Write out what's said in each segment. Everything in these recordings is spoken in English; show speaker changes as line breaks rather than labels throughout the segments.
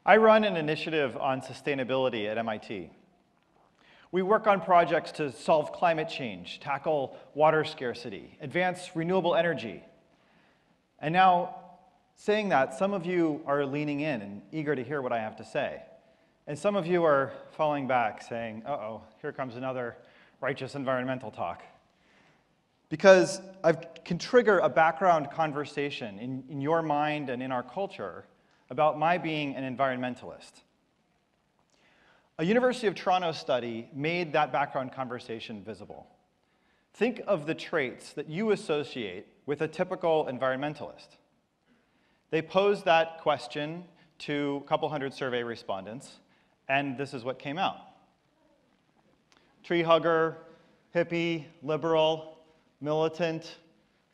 I run an initiative on sustainability at MIT. We work on projects to solve climate change, tackle water scarcity, advance renewable energy. And now, saying that, some of you are leaning in and eager to hear what I have to say. And some of you are falling back saying, uh-oh, here comes another righteous environmental talk. Because I can trigger a background conversation in your mind and in our culture about my being an environmentalist. A University of Toronto study made that background conversation visible. Think of the traits that you associate with a typical environmentalist. They posed that question to a couple hundred survey respondents, and this is what came out. Tree hugger, hippie, liberal, militant,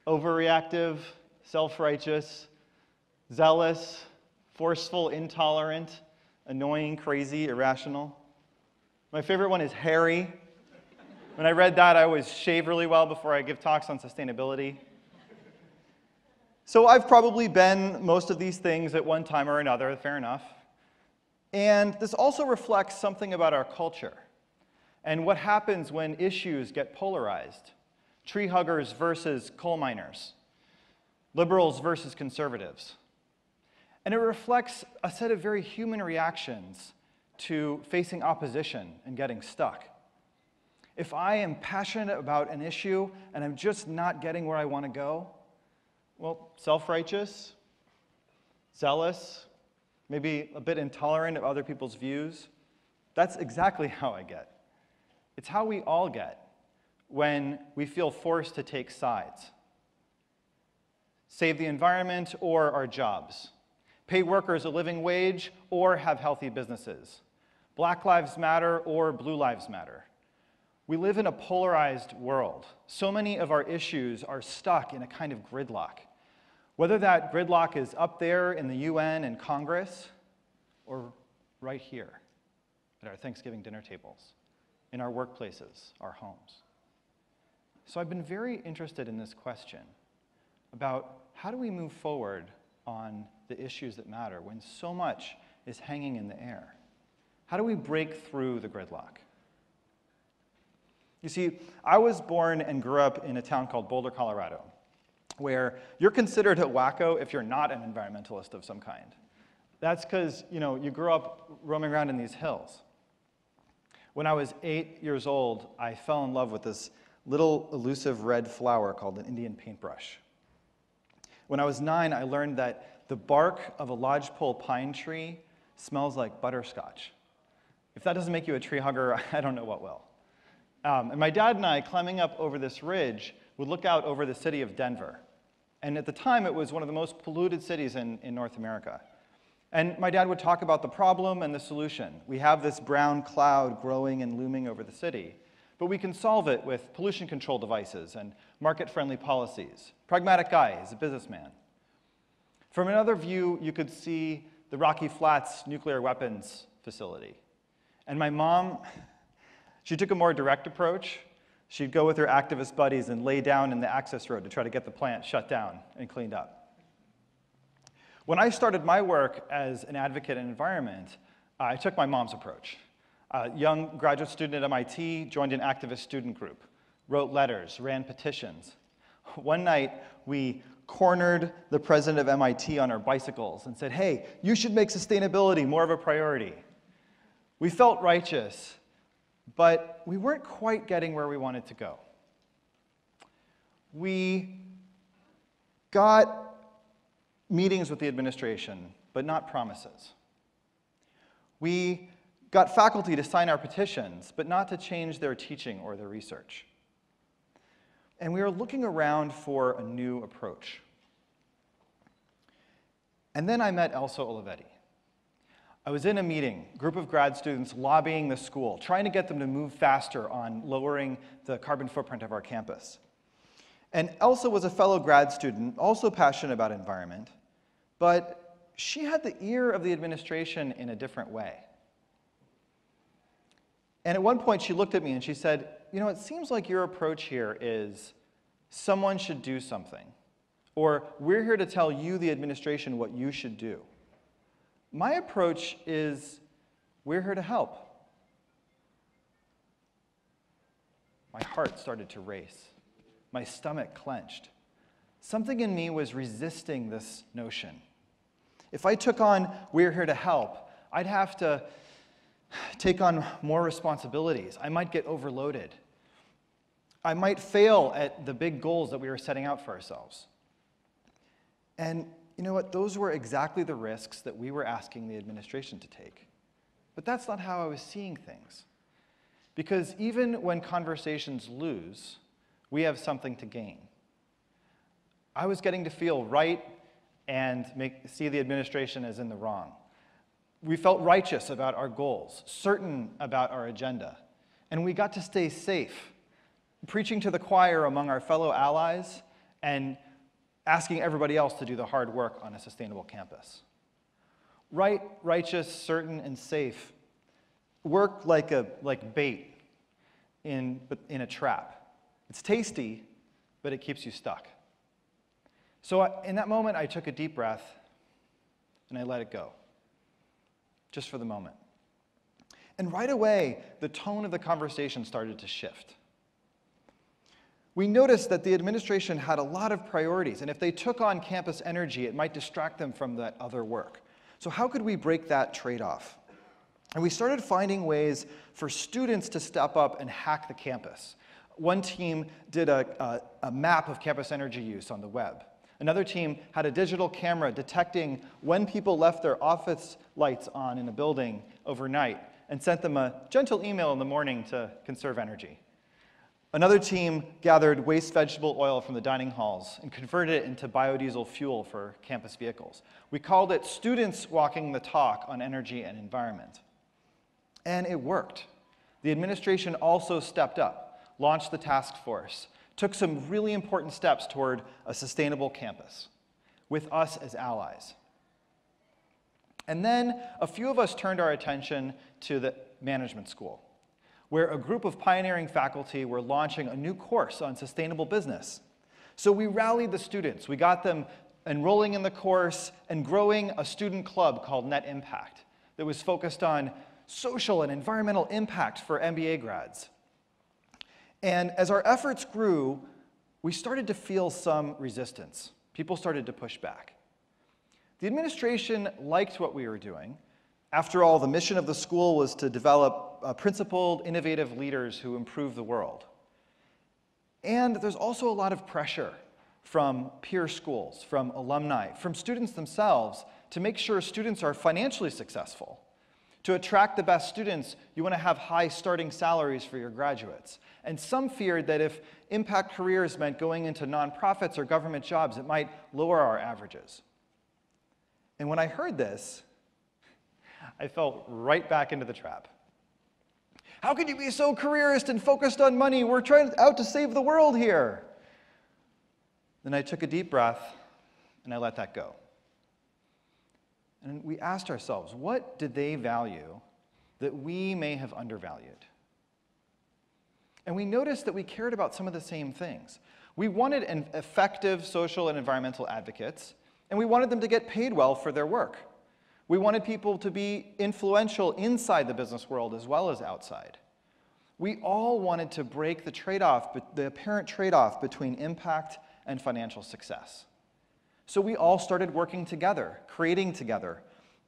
overreactive, self-righteous, zealous, forceful, intolerant, annoying, crazy, irrational. My favorite one is hairy. When I read that, I always shave really well before I give talks on sustainability. So I've probably been most of these things at one time or another, fair enough. And this also reflects something about our culture and what happens when issues get polarized. Tree huggers versus coal miners, liberals versus conservatives. And it reflects a set of very human reactions to facing opposition and getting stuck. If I am passionate about an issue and I'm just not getting where I want to go, well, self-righteous, zealous, maybe a bit intolerant of other people's views, that's exactly how I get. It's how we all get when we feel forced to take sides. Save the environment or our jobs. Pay workers a living wage or have healthy businesses. Black Lives Matter or Blue Lives Matter. We live in a polarized world. So many of our issues are stuck in a kind of gridlock. Whether that gridlock is up there in the UN and Congress, or right here at our Thanksgiving dinner tables, in our workplaces, our homes. So I've been very interested in this question about how do we move forward on the issues that matter when so much is hanging in the air? How do we break through the gridlock? You see, I was born and grew up in a town called Boulder, Colorado, where you're considered a wacko if you're not an environmentalist of some kind. That's because, you grew up roaming around in these hills. When I was 8 years old, I fell in love with this little elusive red flower called an Indian paintbrush. When I was 9, I learned that the bark of a lodgepole pine tree smells like butterscotch. If that doesn't make you a tree hugger, I don't know what will. And my dad and I, climbing up over this ridge, would look out over the city of Denver. And at the time, it was one of the most polluted cities in North America. And my dad would talk about the problem and the solution. We have this brown cloud growing and looming over the city, but we can solve it with pollution control devices and market-friendly policies. Pragmatic guy, he's a businessman. From another view, you could see the Rocky Flats nuclear weapons facility. And my mom, she took a more direct approach. She'd go with her activist buddies and lay down in the access road to try to get the plant shut down and cleaned up. When I started my work as an advocate in environment, I took my mom's approach. A young graduate student at MIT joined an activist student group, wrote letters, ran petitions. One night, we cornered the president of MIT on our bicycles and said, hey, you should make sustainability more of a priority. We felt righteous, but we weren't quite getting where we wanted to go. We got meetings with the administration, but not promises. We got faculty to sign our petitions, but not to change their teaching or their research. And we were looking around for a new approach. And then I met Elsa Olivetti. I was in a meeting, group of grad students lobbying the school, trying to get them to move faster on lowering the carbon footprint of our campus. And Elsa was a fellow grad student, also passionate about environment, but she had the ear of the administration in a different way. And at one point, she looked at me and she said, it seems like your approach here is someone should do something, or we're here to tell you, the administration, what you should do. My approach is, we're here to help. My heart started to race. My stomach clenched. Something in me was resisting this notion. If I took on, we're here to help, I'd have to take on more responsibilities. I might get overloaded. I might fail at the big goals that we were setting out for ourselves. And you know what? Those were exactly the risks that we were asking the administration to take. But that's not how I was seeing things. Because even when conversations lose, we have something to gain. I was getting to feel right and see the administration as in the wrong. We felt righteous about our goals, certain about our agenda, and we got to stay safe, preaching to the choir among our fellow allies and asking everybody else to do the hard work on a sustainable campus. Right, righteous, certain, and safe work like bait in a trap. It's tasty, but it keeps you stuck. So in that moment, I took a deep breath, and I let it go, just for the moment. And right away, the tone of the conversation started to shift. We noticed that the administration had a lot of priorities, and if they took on campus energy, it might distract them from that other work. So how could we break that trade-off? And we started finding ways for students to step up and hack the campus. One team did a map of campus energy use on the web. Another team had a digital camera detecting when people left their office lights on in a building overnight and sent them a gentle email in the morning to conserve energy. Another team gathered waste vegetable oil from the dining halls and converted it into biodiesel fuel for campus vehicles. We called it Students Walking the Talk on Energy and Environment. And it worked. The administration also stepped up, launched the task force, took some really important steps toward a sustainable campus, with us as allies. And then a few of us turned our attention to the management school, where a group of pioneering faculty were launching a new course on sustainable business. So we rallied the students. We got them enrolling in the course and growing a student club called Net Impact that was focused on social and environmental impact for MBA grads. And as our efforts grew, we started to feel some resistance. People started to push back. The administration liked what we were doing. After all, the mission of the school was to develop principled, innovative leaders who improve the world. And there's also a lot of pressure from peer schools, from alumni, from students themselves to make sure students are financially successful. To attract the best students, you want to have high starting salaries for your graduates. And some feared that if impact careers meant going into nonprofits or government jobs, it might lower our averages. And when I heard this, I fell right back into the trap. How could you be so careerist and focused on money? We're out to save the world here. Then I took a deep breath, and I let that go. And we asked ourselves, what did they value that we may have undervalued? And we noticed that we cared about some of the same things. We wanted effective social and environmental advocates, and we wanted them to get paid well for their work. We wanted people to be influential inside the business world as well as outside. We all wanted to break the apparent trade-off between impact and financial success. So we all started working together, creating together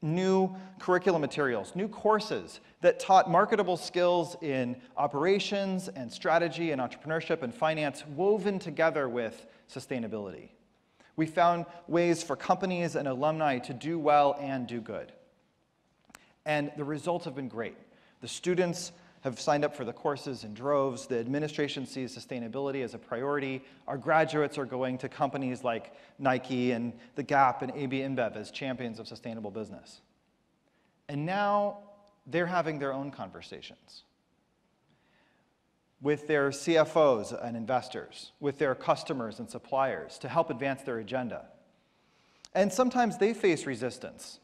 new curriculum materials, new courses that taught marketable skills in operations and strategy and entrepreneurship and finance woven together with sustainability. We found ways for companies and alumni to do well and do good. And the results have been great. The students have signed up for the courses in droves. The administration sees sustainability as a priority. Our graduates are going to companies like Nike and The Gap and AB InBev as champions of sustainable business. And now they're having their own conversations with their CFOs and investors, with their customers and suppliers to help advance their agenda. And sometimes they face resistance,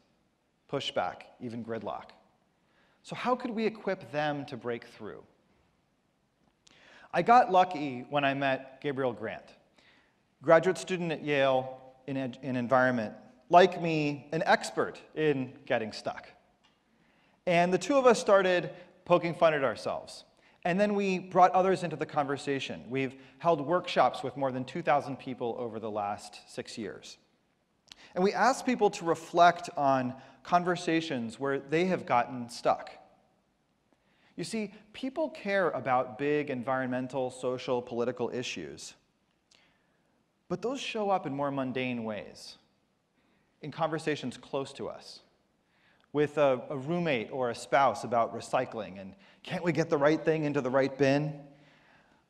pushback, even gridlock. So how could we equip them to break through? I got lucky when I met Gabriel Grant, graduate student at Yale in environment like me, an expert in getting stuck. And the two of us started poking fun at ourselves. And then we brought others into the conversation. We've held workshops with more than 2,000 people over the last 6 years. And we asked people to reflect on conversations where they have gotten stuck. You see, people care about big environmental, social, political issues. But those show up in more mundane ways, in conversations close to us, with a roommate or a spouse about recycling and can't we get the right thing into the right bin?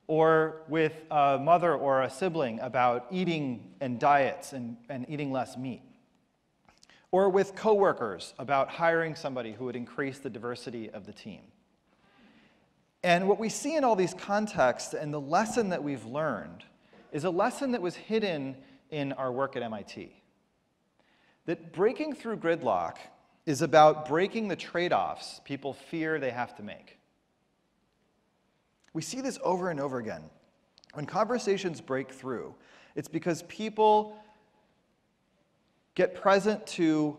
Or with a mother or a sibling about eating and diets and eating less meat. Or with coworkers about hiring somebody who would increase the diversity of the team. And what we see in all these contexts and the lesson that we've learned is a lesson that was hidden in our work at MIT. That breaking through gridlock is about breaking the trade-offs people fear they have to make. We see this over and over again. When conversations break through, it's because people get present to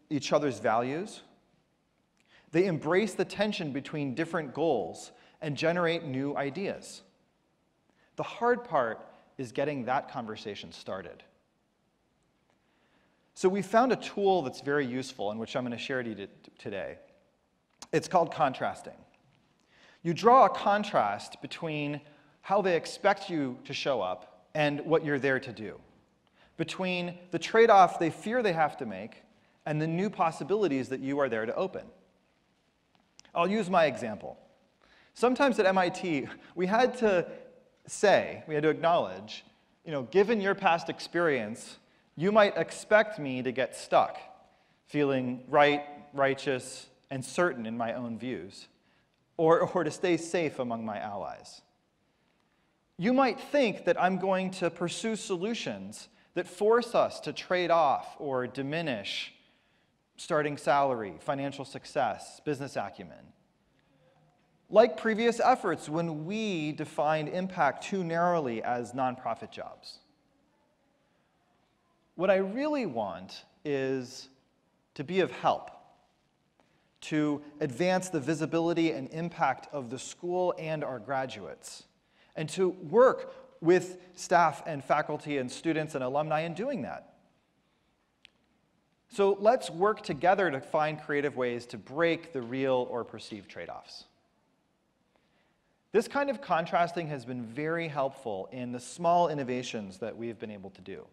each other's values. They embrace the tension between different goals and generate new ideas. The hard part is getting that conversation started. So we found a tool that's very useful and which I'm going to share with you today. It's called contrasting. You draw a contrast between how they expect you to show up and what you're there to do, between the trade-off they fear they have to make and the new possibilities that you are there to open. I'll use my example. Sometimes at MIT, we had to acknowledge, given your past experience, you might expect me to get stuck, feeling right, righteous, and certain in my own views, or to stay safe among my allies. You might think that I'm going to pursue solutions that force us to trade off or diminish starting salary, financial success, business acumen. Like previous efforts when we defined impact too narrowly as nonprofit jobs. What I really want is to be of help, to advance the visibility and impact of the school and our graduates, and to work with staff and faculty and students and alumni in doing that. So let's work together to find creative ways to break the real or perceived trade-offs. This kind of contrasting has been very helpful in the small innovations that we've been able to do.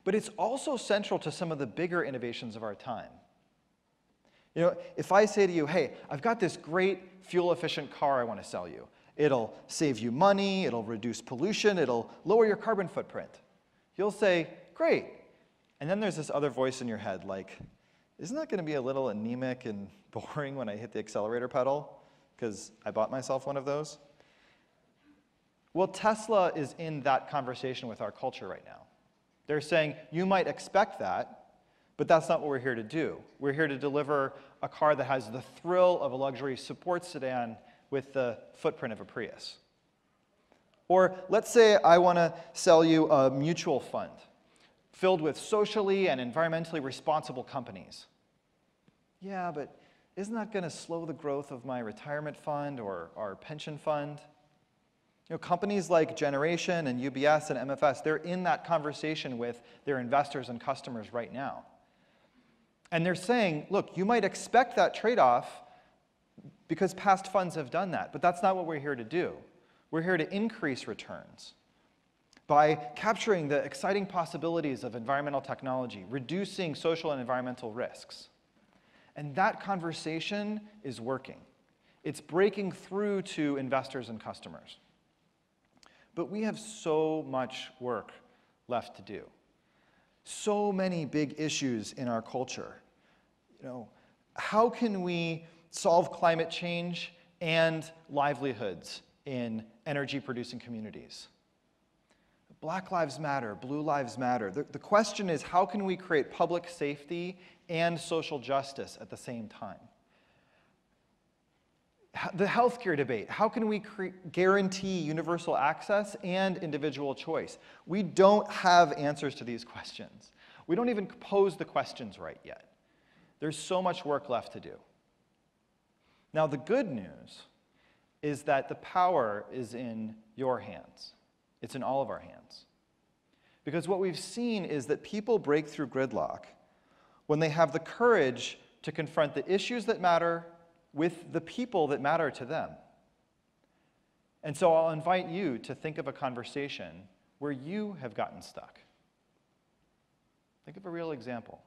But it's also central to some of the bigger innovations of our time. If I say to you, hey, I've got this great fuel-efficient car I want to sell you. It'll save you money, it'll reduce pollution, it'll lower your carbon footprint. You'll say, great. And then there's this other voice in your head like, isn't that going to be a little anemic and boring when I hit the accelerator pedal? Because I bought myself one of those. Well, Tesla is in that conversation with our culture right now. They're saying, you might expect that, but that's not what we're here to do. We're here to deliver a car that has the thrill of a luxury sports sedan with the footprint of a Prius. Or let's say I want to sell you a mutual fund filled with socially and environmentally responsible companies. Yeah, but isn't that going to slow the growth of my retirement fund or our pension fund? Companies like Generation and UBS and MFS, they're in that conversation with their investors and customers right now. And they're saying, look, you might expect that trade-off because past funds have done that, but that's not what we're here to do. We're here to increase returns by capturing the exciting possibilities of environmental technology, reducing social and environmental risks. And that conversation is working. It's breaking through to investors and customers. But we have so much work left to do. So many big issues in our culture. How can we solve climate change and livelihoods in energy-producing communities? Black lives matter, blue lives matter. The question is, how can we create public safety and social justice at the same time? The healthcare debate, how can we guarantee universal access and individual choice? We don't have answers to these questions. We don't even pose the questions right yet. There's so much work left to do. Now, the good news is that the power is in your hands. It's in all of our hands. Because what we've seen is that people break through gridlock when they have the courage to confront the issues that matter with the people that matter to them. And so I'll invite you to think of a conversation where you have gotten stuck. Think of a real example.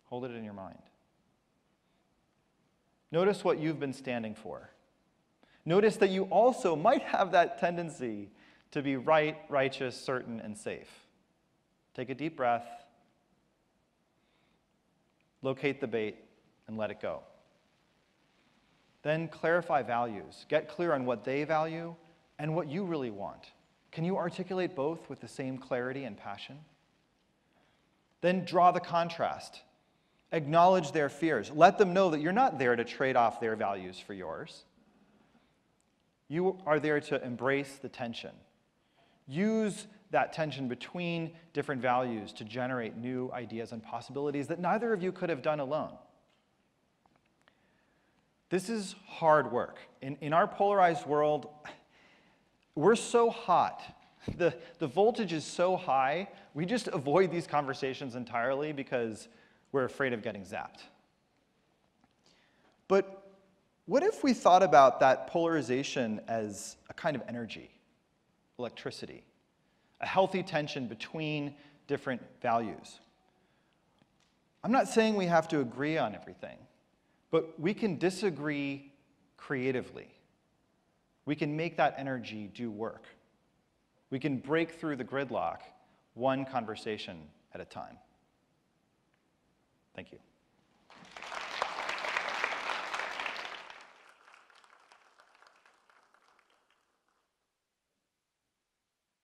Hold it in your mind. Notice what you've been standing for. Notice that you also might have that tendency to be right, righteous, certain, and safe. Take a deep breath, locate the bait, and let it go. Then clarify values. Get clear on what they value and what you really want. Can you articulate both with the same clarity and passion? Then draw the contrast. Acknowledge their fears. Let them know that you're not there to trade off their values for yours. You are there to embrace the tension. Use that tension between different values to generate new ideas and possibilities that neither of you could have done alone. This is hard work. In our polarized world, we're so hot. The voltage is so high, we just avoid these conversations entirely because we're afraid of getting zapped. But what if we thought about that polarization as a kind of energy, electricity, a healthy tension between different values? I'm not saying we have to agree on everything, but we can disagree creatively. We can make that energy do work. We can break through the gridlock one conversation at a time. Thank you.